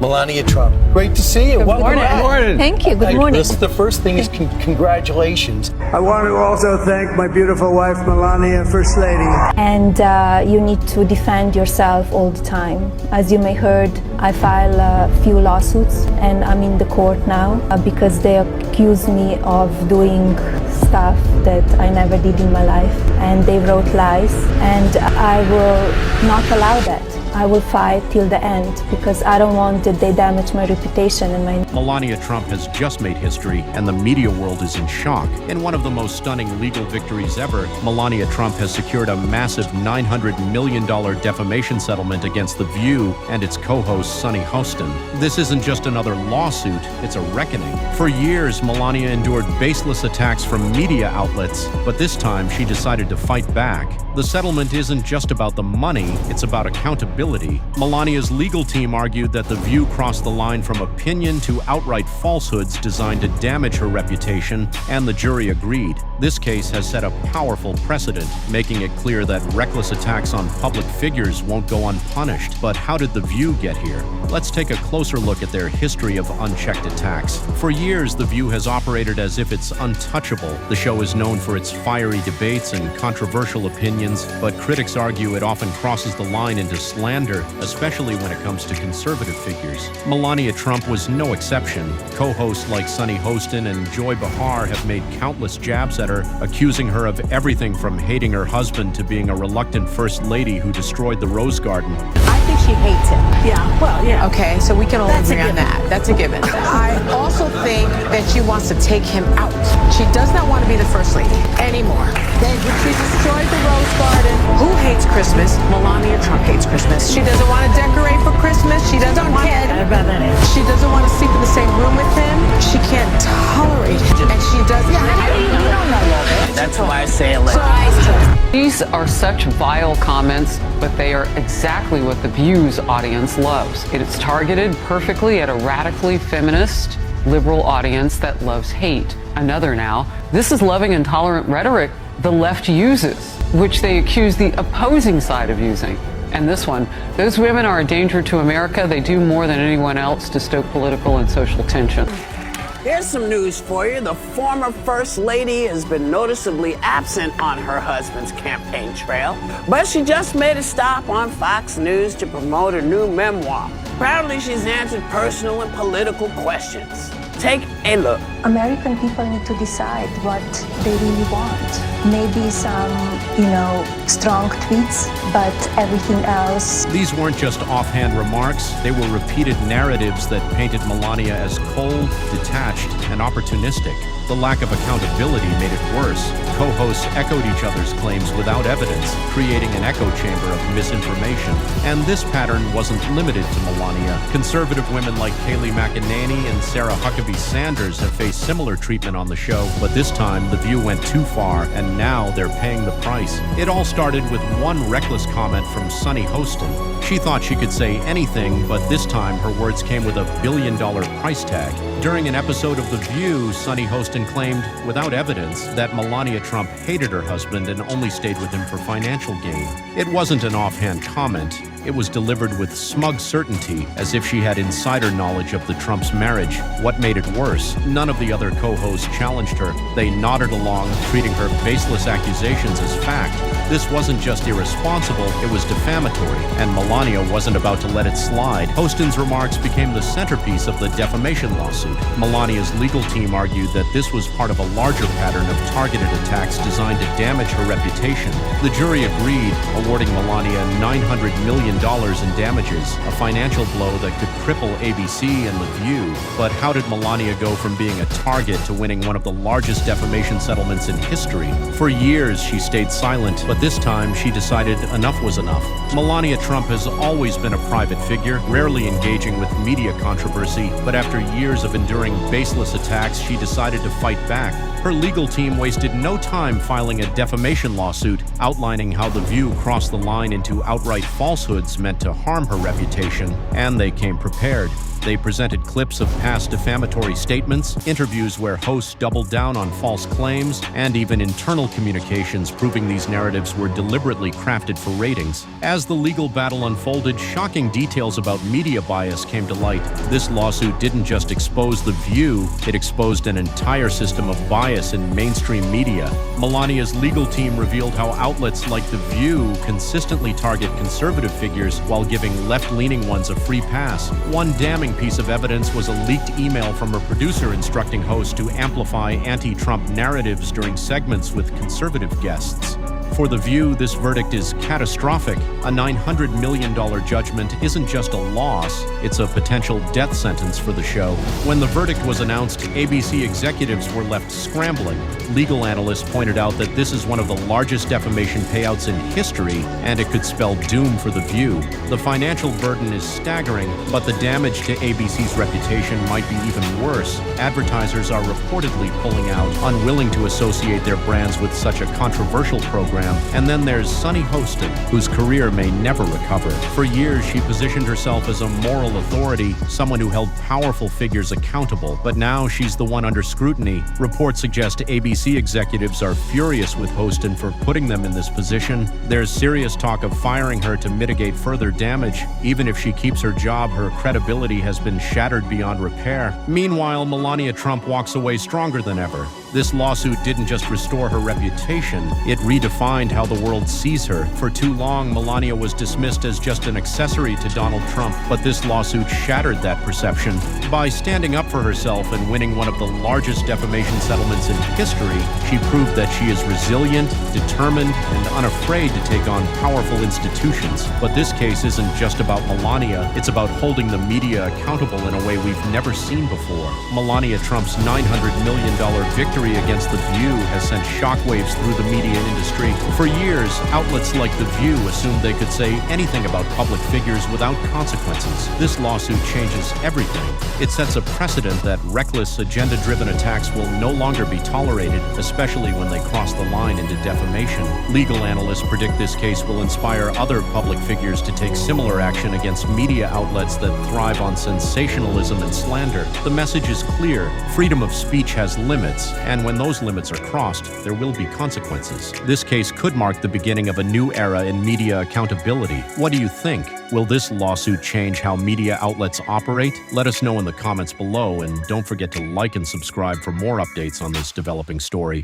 Melania Trump. Great to see you. Good Welcome morning. back. Good morning. Thank you. Good morning. The first thing is congratulations. I want to also thank my beautiful wife, Melania, First Lady. And you need to defend yourself all the time. As you may heard, I file a few lawsuits and I'm in the court now because they accuse me of doing stuff that I never did in my life. And they wrote lies, and I will not allow that. I will fight till the end because I don't want that they damage my reputation and my... Melania Trump has just made history, and the media world is in shock. In one of the most stunning legal victories ever, Melania Trump has secured a massive $900 million defamation settlement against The View and its co-host Sunny Hostin. This isn't just another lawsuit, it's a reckoning. For years, Melania endured baseless attacks from media outlets, but this time she decided to fight back. The settlement isn't just about the money, it's about accountability. Melania's legal team argued that The View crossed the line from opinion to outright falsehoods designed to damage her reputation, and the jury agreed. This case has set a powerful precedent, making it clear that reckless attacks on public figures won't go unpunished. But how did The View get here? Let's take a closer look at their history of unchecked attacks. For years, The View has operated as if it's untouchable. The show is known for its fiery debates and controversial opinions, but critics argue it often crosses the line into slander, especially when it comes to conservative figures. Melania Trump was no exception. Co-hosts like Sunny Hostin and Joy Behar have made countless jabs at her, accusing her of everything from hating her husband to being a reluctant first lady who destroyed the Rose Garden. I think she hates him. Yeah, well, yeah. Okay, so we can all That's a agree on given. that. That's a given. I also think that she wants to take him out. She does not want to be the first lady anymore. When she destroyed the Rose Garden, who hates Christmas? Melania Trump hates Christmas. She doesn't want to decorate for Christmas. She doesn't want She doesn't want to sleep in the same room with him. She can't tolerate it. And she doesn't. Yeah, I mean, you don't know all that. That's why I say it. These are such vile comments, but they are exactly what The View's audience loves. It is targeted perfectly at a radically feminist, liberal audience that loves hate. Another now, this is loving and tolerant rhetoric the left uses, which they accuse the opposing side of using. And this one, those women are a danger to America. They do more than anyone else to stoke political and social tension. Here's some news for you. The former First Lady has been noticeably absent on her husband's campaign trail, but she just made a stop on Fox News to promote her new memoir. Proudly, she's answered personal and political questions. Take a look. American people need to decide what they really want. Maybe some, strong tweets, but everything else. These weren't just offhand remarks, they were repeated narratives that painted Melania as cold, detached, and opportunistic. The lack of accountability made it worse. Co-hosts echoed each other's claims without evidence, creating an echo chamber of misinformation. And this pattern wasn't limited to Melania. Conservative women like Kayleigh McEnany and Sarah Huckabee Sanders have faced similar treatment on the show, but this time The View went too far, and now they're paying the price. It all started with one reckless comment from Sunny Hostin. She thought she could say anything, but this time her words came with a $1 billion price tag. During an episode of The View, Sunny Hostin claimed, without evidence, that Melania Trump hated her husband and only stayed with him for financial gain. It wasn't an offhand comment. It was delivered with smug certainty, as if she had insider knowledge of the Trumps' marriage. What made it worse? None of the other co-hosts challenged her. They nodded along, treating her baseless accusations as fact. This wasn't just irresponsible, it was defamatory, and Melania wasn't about to let it slide. Hostin's remarks became the centerpiece of the defamation lawsuit. Melania's legal team argued that this was part of a larger pattern of targeted attacks designed to damage her reputation. The jury agreed, awarding Melania $900 million in damages, a financial blow that could cripple ABC and The View. But how did Melania go from being a target to winning one of the largest defamation settlements in history? For years, she stayed silent, but this time she decided enough was enough. Melania Trump has always been a private figure, rarely engaging with media controversy, but after years of enduring baseless attacks, she decided to fight back. Her legal team wasted no time filing a defamation lawsuit outlining how The View crossed the line into outright falsehoods meant to harm her reputation, and they came prepared. They presented clips of past defamatory statements, interviews where hosts doubled down on false claims, and even internal communications proving these narratives were deliberately crafted for ratings. As the legal battle unfolded, shocking details about media bias came to light. This lawsuit didn't just expose The View, it exposed an entire system of bias in mainstream media. Melania's legal team revealed how outlets like The View consistently target conservative figures while giving left-leaning ones a free pass. One damning piece of evidence was a leaked email from her producer instructing hosts to amplify anti-Trump narratives during segments with conservative guests. For The View, this verdict is catastrophic. A $900 million judgment isn't just a loss, it's a potential death sentence for the show. When the verdict was announced, ABC executives were left scrambling. Legal analysts pointed out that this is one of the largest defamation payouts in history, and it could spell doom for The View. The financial burden is staggering, but the damage to ABC's reputation might be even worse. Advertisers are reportedly pulling out, unwilling to associate their brands with such a controversial program. And then there's Sunny Hostin, whose career may never recover. For years, she positioned herself as a moral authority, someone who held powerful figures accountable. But now she's the one under scrutiny. Reports suggest ABC executives are furious with Hostin for putting them in this position. There's serious talk of firing her to mitigate further damage. Even if she keeps her job, her credibility has been shattered beyond repair. Meanwhile, Melania Trump walks away stronger than ever. This lawsuit didn't just restore her reputation, it redefined how the world sees her. For too long, Melania was dismissed as just an accessory to Donald Trump, but this lawsuit shattered that perception. By standing up for herself and winning one of the largest defamation settlements in history, she proved that she is resilient, determined, and unafraid to take on powerful institutions. But this case isn't just about Melania, it's about holding the media accountable in a way we've never seen before. Melania Trump's $900 million victory against The View has sent shockwaves through the media industry. For years, outlets like The View assumed they could say anything about public figures without consequences. This lawsuit changes everything. It sets a precedent that reckless, agenda-driven attacks will no longer be tolerated, especially when they cross the line into defamation. Legal analysts predict this case will inspire other public figures to take similar action against media outlets that thrive on sensationalism and slander. The message is clear: freedom of speech has limits, and when those limits are crossed, there will be consequences. This case could mark the beginning of a new era in media accountability. What do you think? Will this lawsuit change how media outlets operate? Let us know in the comments below, and don't forget to like and subscribe for more updates on this developing story.